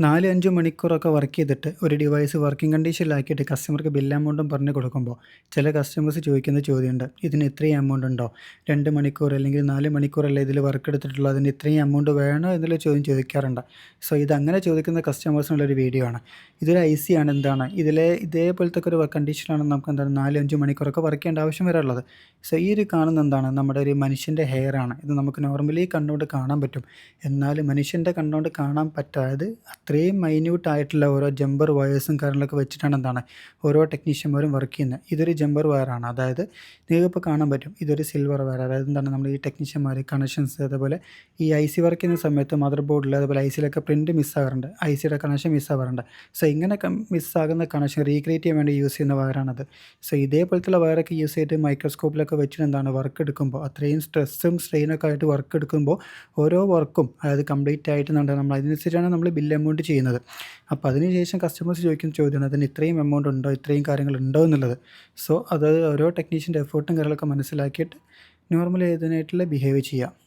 4-5 മണിക്കൂറൊക്കെ വർക്ക് ചെയ്തിട്ട് ഒരു ഡിവൈസ് വർക്കിംഗ് കണ്ടീഷനിലാക്കിയിട്ട് കസ്റ്റമർക്ക് ബിൽ എമൗണ്ടും പറഞ്ഞ് കൊടുക്കുമ്പോൾ ചില കസ്റ്റമേഴ്സ് ചോദിക്കുന്ന ചോദ്യമുണ്ട്, ഇതിന് ഇത്രയും എമൗണ്ട് ഉണ്ടോ? 2 മണിക്കൂർ അല്ലെങ്കിൽ 4 മണിക്കൂറല്ലേ ഇതിൽ വർക്ക് എടുത്തിട്ടുള്ളൂ, അതിന് ഇത്രയും എമൗണ്ട് വേണോ എന്നുള്ള ചോദ്യം ചോദിക്കാറുണ്ട്. സോ ഇതങ്ങനെ ചോദിക്കുന്ന കസ്റ്റമേഴ്സിനുള്ളൊരു വീഡിയോ ആണ്. ഇതൊരു IC ആണ്. എന്താണ് ഇതേപോലത്തെ ഒരു കണ്ടീഷനാണ് നമുക്ക് എന്താണ് 4-5 മണിക്കൂറൊക്കെ വർക്ക് ചെയ്യേണ്ട ആവശ്യം വരാറുള്ളത്. സോ ഈ ഒരു കാണുന്ന എന്താണ് നമ്മുടെ ഒരു മനുഷ്യൻ്റെ ഹെയർ ആണ്. ഇത് നമുക്ക് നോർമലി കണ്ടുകൊണ്ട് കാണാൻ പറ്റും. എന്നാൽ മനുഷ്യൻ്റെ കണ്ടുകൊണ്ട് കാണാൻ പറ്റാതെ അത്രയും മൈന്യൂട്ട് ആയിട്ടുള്ള ഓരോ ജമ്പർ വയേഴ്സും കാര്യങ്ങളൊക്കെ വെച്ചിട്ടാണ് എന്താണ് ഓരോ ടെക്നീഷ്യന്മാരും വർക്ക് ചെയ്യുന്നത്. ഇതൊരു ജമ്പർ വയറാണ്. അതായത് നിങ്ങൾക്കിപ്പോൾ കാണാൻ പറ്റും ഇതൊരു സിൽവർ വയർ. അതായത് എന്താണ് നമ്മൾ ഈ ടെക്നീഷ്യന്മാർ കണക്ഷൻസ് അതേപോലെ ഈ IC വർക്ക് ചെയ്യുന്ന സമയത്ത് മദർ ബോർഡിൽ അതേപോലെ ICയിലൊക്കെ പ്രിൻറ്റ് മിസ്സാകാറുണ്ട്, ICയുടെ കണക്ഷൻ മിസ്സാവാറുണ്ട്. സോ ഇങ്ങനെയൊക്കെ മിസ്സാകുന്ന കണക്ഷൻ റീക്രിയേറ്റ് ചെയ്യാൻ വേണ്ടി യൂസ് ചെയ്യുന്ന വയറാണത്. സോ ഇതേപോലത്തുള്ള വയറൊക്കെ യൂസ് ചെയ്തിട്ട് മൈക്രോസ്കോപ്പിലൊക്കെ വെച്ചിട്ട് എന്താണ് വർക്ക് എടുക്കുമ്പോൾ അത്രയും സ്ട്രെസ്സും സ്ട്രെയിനൊക്കെ ആയിട്ട് വർക്ക് എടുക്കുമ്പോൾ ഓരോ വർക്കും അതായത് കംപ്ലീറ്റ് ആയിട്ട് നമ്മൾ അതിനനുസരിച്ചാണ് നമ്മൾ ബിൽ എമൗണ്ട് ചെയ്യുന്നത്. അപ്പോൾ അതിനുശേഷം കസ്റ്റമേഴ്സ് ചോദിക്കുന്ന ചോദ്യമാണ്, അതിന് ഇത്രയും എമൗണ്ട് ഉണ്ടോ, ഇത്രയും കാര്യങ്ങളുണ്ടോ എന്നുള്ളത്. സോ അത് ഓരോ ടെക്നീഷ്യൻ്റെ എഫേർട്ടും കാര്യങ്ങളൊക്കെ മനസ്സിലാക്കിയിട്ട് നോർമലി ഇതിനായിട്ടുള്ള ബിഹേവ് ചെയ്യുക.